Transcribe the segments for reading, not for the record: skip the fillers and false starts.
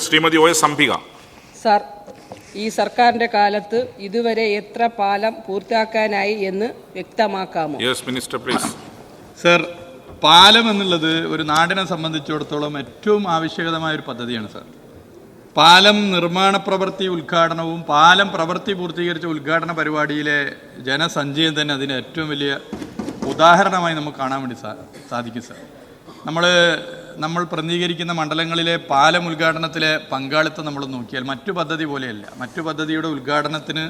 Shrimati OS Ambika. Sir, ഈ സർക്കാരിന്റെ കാലത്ത് ഇതുവരെ എത്ര പാലം പൂർത്തിയാക്കാനായി എന്ന് വ്യക്തമാക്കാമോ? Yes minister please. സർ, പാലം എന്നുള്ളത് ഒരു നാടിനെ സംബന്ധിച്ചിടത്തോളം ഏറ്റവും ആവശ്യകതമായ ഒരു പദ്ധതിയാണ് സർ. പാലം നിർമ്മാണ പ്രവൃത്തി ഉദ്ഘാടനവും പാലം പ്രവൃത്തി പൂർത്തീകരിച്ച ഉദ്ഘാടന പരിപാടിയിലെ ജനസഞ്ചയം തന്നെ അതിന് ഏറ്റവും വലിയ ഉദാഹരണമായി നമുക്ക് കാണാൻ വേണ്ടി സാധിക്കും സർ. നമ്മൾ പ്രതിനിധീകരിക്കുന്ന മണ്ഡലങ്ങളിലെ പാലം ഉദ്ഘാടനത്തിലെ പങ്കാളിത്തം നമ്മൾ നോക്കിയാൽ മറ്റു പദ്ധതി പോലെയല്ല. മറ്റു പദ്ധതിയുടെ ഉദ്ഘാടനത്തിന്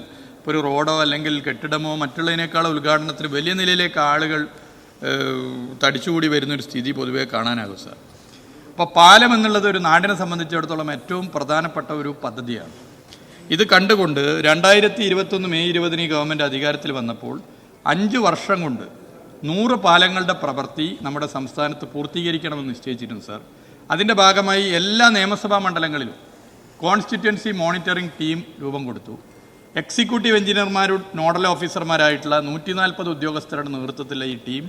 ഒരു റോഡോ അല്ലെങ്കിൽ കെട്ടിടമോ മറ്റുള്ളതിനേക്കാളോ ഉദ്ഘാടനത്തിന് വലിയ നിലയിലേക്ക് ആളുകൾ തടിച്ചുകൂടി വരുന്നൊരു സ്ഥിതി പൊതുവേ കാണാനാകും സാർ. അപ്പോൾ പാലം എന്നുള്ളത് ഒരു നാടിനെ സംബന്ധിച്ചിടത്തോളം ഏറ്റവും പ്രധാനപ്പെട്ട ഒരു പദ്ധതിയാണ്. ഇത് കണ്ടുകൊണ്ട് 2021 മെയ് 20 ഈ ഗവൺമെൻറ് അധികാരത്തിൽ വന്നപ്പോൾ 5 വർഷം കൊണ്ട് 100 പാലങ്ങളുടെ പ്രവൃത്തി നമ്മുടെ സംസ്ഥാനത്ത് പൂർത്തീകരിക്കണമെന്ന് നിശ്ചയിച്ചിട്ടുണ്ട് സാർ. അതിൻ്റെ ഭാഗമായി എല്ലാ നിയമസഭാ മണ്ഡലങ്ങളിലും കോൺസ്റ്റിറ്റ്യുവൻസി മോണിറ്ററിംഗ് ടീം രൂപം കൊടുത്തു. എക്സിക്യൂട്ടീവ് എഞ്ചിനീയർമാരും നോഡൽ ഓഫീസർമാരായിട്ടുള്ള 140 ഉദ്യോഗസ്ഥരുടെ നേതൃത്വത്തിലുള്ള ഈ ടീം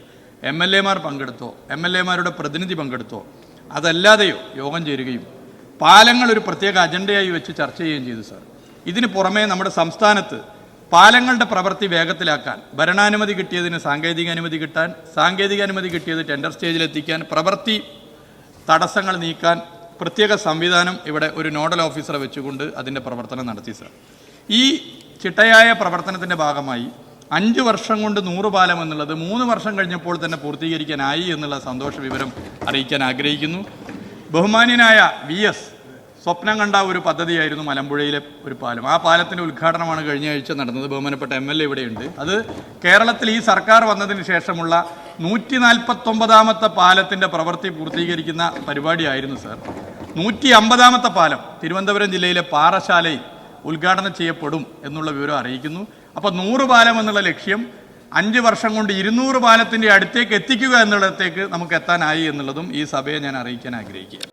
MLA മാർ പങ്കെടുത്തോ MLA മാരുടെ പ്രതിനിധി പങ്കെടുത്തോ അതല്ലാതെയോ യോഗം ചേരുകയും പാലങ്ങൾ ഒരു പ്രത്യേക അജണ്ടയായി വെച്ച് ചർച്ച ചെയ്യുകയും ചെയ്തു സാർ. ഇതിന് പുറമെ നമ്മുടെ സംസ്ഥാനത്ത് പാലങ്ങളുടെ പ്രവൃത്തി വേഗത്തിലാക്കാൻ ഭരണാനുമതി കിട്ടിയതിന് സാങ്കേതിക അനുമതി കിട്ടാൻ, സാങ്കേതിക അനുമതി കിട്ടിയത് ടെൻഡർ സ്റ്റേജിലെത്തിക്കാൻ, പ്രവൃത്തി തടസ്സങ്ങൾ നീക്കാൻ പ്രത്യേക സംവിധാനം ഇവിടെ ഒരു നോഡൽ ഓഫീസറെ വെച്ചുകൊണ്ട് അതിൻ്റെ പ്രവർത്തനം നടത്തി സാർ. ഈ ചിട്ടയായ പ്രവർത്തനത്തിൻ്റെ ഭാഗമായി 5 വർഷം കൊണ്ട് 100 പാലം എന്നുള്ളത് 3 വർഷം കഴിഞ്ഞപ്പോൾ തന്നെ പൂർത്തീകരിക്കാനായി എന്നുള്ള സന്തോഷ വിവരം അറിയിക്കാൻ ആഗ്രഹിക്കുന്നു. ബഹുമാന്യനായ VS സ്വപ്നം കണ്ട ഒരു പദ്ധതിയായിരുന്നു മലമ്പുഴയിലെ ഒരു പാലം. ആ പാലത്തിൻ്റെ ഉദ്ഘാടനമാണ് കഴിഞ്ഞ ആഴ്ച നടന്നത്. ബഹുമാനപ്പെട്ട MLA ഇവിടെയുണ്ട്. അത് കേരളത്തിൽ ഈ സർക്കാർ വന്നതിന് ശേഷമുള്ള 149ാമത്തെ പാലത്തിൻ്റെ പ്രവൃത്തി പൂർത്തീകരിക്കുന്ന പരിപാടിയായിരുന്നു സാർ. 150ാമത്തെ പാലം തിരുവനന്തപുരം ജില്ലയിലെ പാറശാലയിൽ ഉദ്ഘാടനം ചെയ്യപ്പെടും എന്നുള്ള വിവരം അറിയിക്കുന്നു. അപ്പോൾ 100 പാലം എന്നുള്ള ലക്ഷ്യം 5 വർഷം കൊണ്ട് 200 പാലത്തിൻ്റെ അടുത്തേക്ക് എത്തിക്കുക എന്നുള്ളടത്തേക്ക് നമുക്ക് എത്താനായി എന്നുള്ളതും ഈ സഭയെ ഞാൻ അറിയിക്കാൻ ആഗ്രഹിക്കുക.